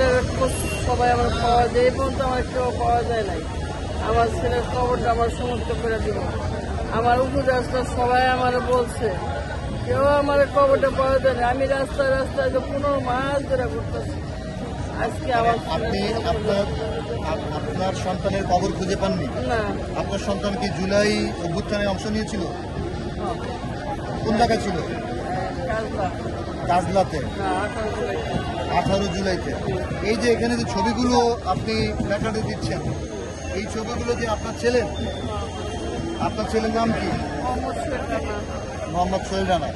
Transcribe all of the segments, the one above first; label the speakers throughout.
Speaker 1: ছেলের খোঁজ সবাই আমার পাওয়া যায়, এই পর্যন্ত আমার কেউ পাওয়া যায় নাই। আমার ছেলের খবরটা আমার সমস্ত করে দিব। আমার উপদেষ্টা সবাই আমার বলছে, কেউ আমার খবরটা পাওয়া যায় না। আমি রাস্তায় রাস্তায় তো 15 মাস ধরে করতেছি। আজকে আমার
Speaker 2: আপনি আপনার সন্তানের কবর খুঁজে পাননি?
Speaker 1: না,
Speaker 2: আপনার সন্তান কি জুলাই অভ্যুত্থানে অংশ নিয়েছিল? কোন জায়গায় ছিল?
Speaker 1: কাজলা
Speaker 2: কাজলাতে,
Speaker 1: না 18 জুলাই।
Speaker 2: 18 জুলাইতে। এই যে এখানে যে ছবিগুলো আপনি প্ল্যাকার্ডে দিচ্ছেন, এই ছবিগুলো যে আপনার ছেলের, আপনার ছেলের নাম কি?
Speaker 1: মোহাম্মদ শহীদ রানা।
Speaker 2: মোহাম্মদ সোহেল রানা।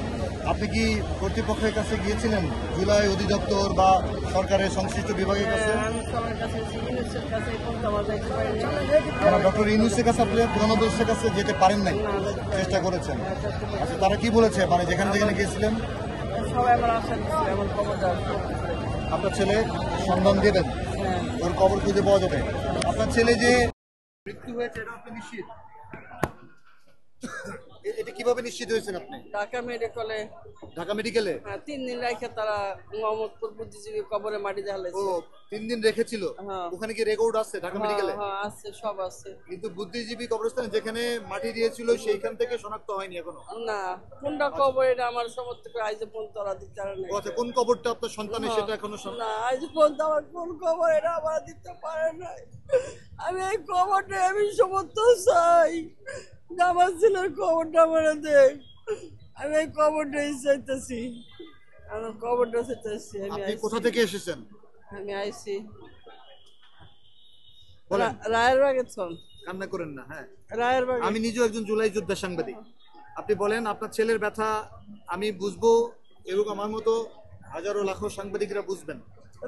Speaker 2: আপনি কি কর্তৃপক্ষের কাছে গিয়েছিলেন, জুলাই অধিদপ্তর বা সরকারের সংশ্লিষ্ট বিভাগের কাছে?
Speaker 1: আমি সবার কাছে ইউনিসেফের কাছে এই পর্যন্ত আমার যাইতে পারিনি।
Speaker 2: ডক্টর ইউনূসের কাছে আপনি প্রধানমন্ত্রীর কাছে যেতে পারেন নাই? চেষ্টা করেছেন। আচ্ছা, তারা কি বলেছে, মানে যেখানে যেখানে গিয়েছিলেন?
Speaker 1: সবাই আমার আশা দিচ্ছে আমার খবর দেওয়ার।
Speaker 2: আপনার ছেলে সন্ধান দেবেন,
Speaker 1: হ্যাঁ,
Speaker 2: ওর কবর খুঁজে পাওয়া যাবে। আপনার ছেলে যে মৃত্যু হয়েছে এটা আপনি নিশ্চিত? এটা কিভাবে নিশ্চিত হয়েছেন আপনি?
Speaker 1: ঢাকা মেডিকেলে
Speaker 2: ঢাকা মেডিকেলে?
Speaker 1: 3 দিন রাখে তারা মোহাম্মদপুর বুদ্ধিজীবী কবরে মাটি
Speaker 2: ও,
Speaker 1: জ্বালাইছে।
Speaker 2: 3 দিন রেখেছিল।
Speaker 1: হ্যাঁ।
Speaker 2: ওখানে কি রেকর্ড আছে ঢাকা মেডিকেলে?
Speaker 1: হ্যাঁ আছে, সব আছে।
Speaker 2: কিন্তু বুদ্ধিজীবী কবরস্থানে যেখানে মাটি দিয়েছিল সেইখান থেকে শনাক্ত হয়নি এখনো?
Speaker 1: না, কোনটা কবর এটা আমার সমস্ত করে আইজে পর্যন্ত তারা দিতে পারে না।
Speaker 2: আচ্ছা, কোন কবরটা আপনার সন্তানের সেটা এখনো
Speaker 1: না, আইজে পর্যন্ত আমার কোন কবর এটা আমার দিতে পারে নাই। আমি এই কবরটা আমি সমর্থ চাই, যে আমার ছেলের কবরটা আমার দেখ। আমি এই কবরটাই চাইতেছি, আমার কবরটা চাইতেছি।
Speaker 2: আপনি কোথা থেকে এসেছেন?
Speaker 1: আমি আইছি
Speaker 2: বলেন।
Speaker 1: রায়ের বাগের ছন।
Speaker 2: কান্না করেন না। হ্যাঁ,
Speaker 1: রায়ের বাগে।
Speaker 2: আমি নিজেও একজন জুলাই যোদ্ধা সাংবাদিক। আপনি বলেন, আপনার ছেলের ব্যথা আমি বুঝবো, এরকম আমার মতো হাজারো লাখো সাংবাদিকরা বুঝবেন।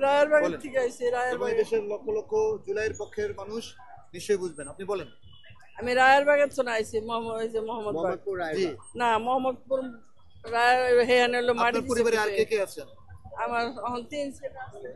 Speaker 1: রায়ের বাগে
Speaker 2: বলেন।
Speaker 1: ঠিক আছে, রায়ের
Speaker 2: এবং এই
Speaker 1: বাগে।
Speaker 2: দেশের লক্ষ লক্ষ জুলাইয়ের পক্ষের মানুষ নিশ্চয়ই বুঝবেন। আপনি বলেন।
Speaker 1: আমি রায়ের বাগের ছন আইছি, মোহাম্মদ বাগ।
Speaker 2: জি।
Speaker 1: না, মোহাম্মদপুর রায়ের হেয়ান হলো মাটি
Speaker 2: আপনার পরিবারে আর কে কে আছেন?
Speaker 1: আমার এখন 3 ছেলে আছে।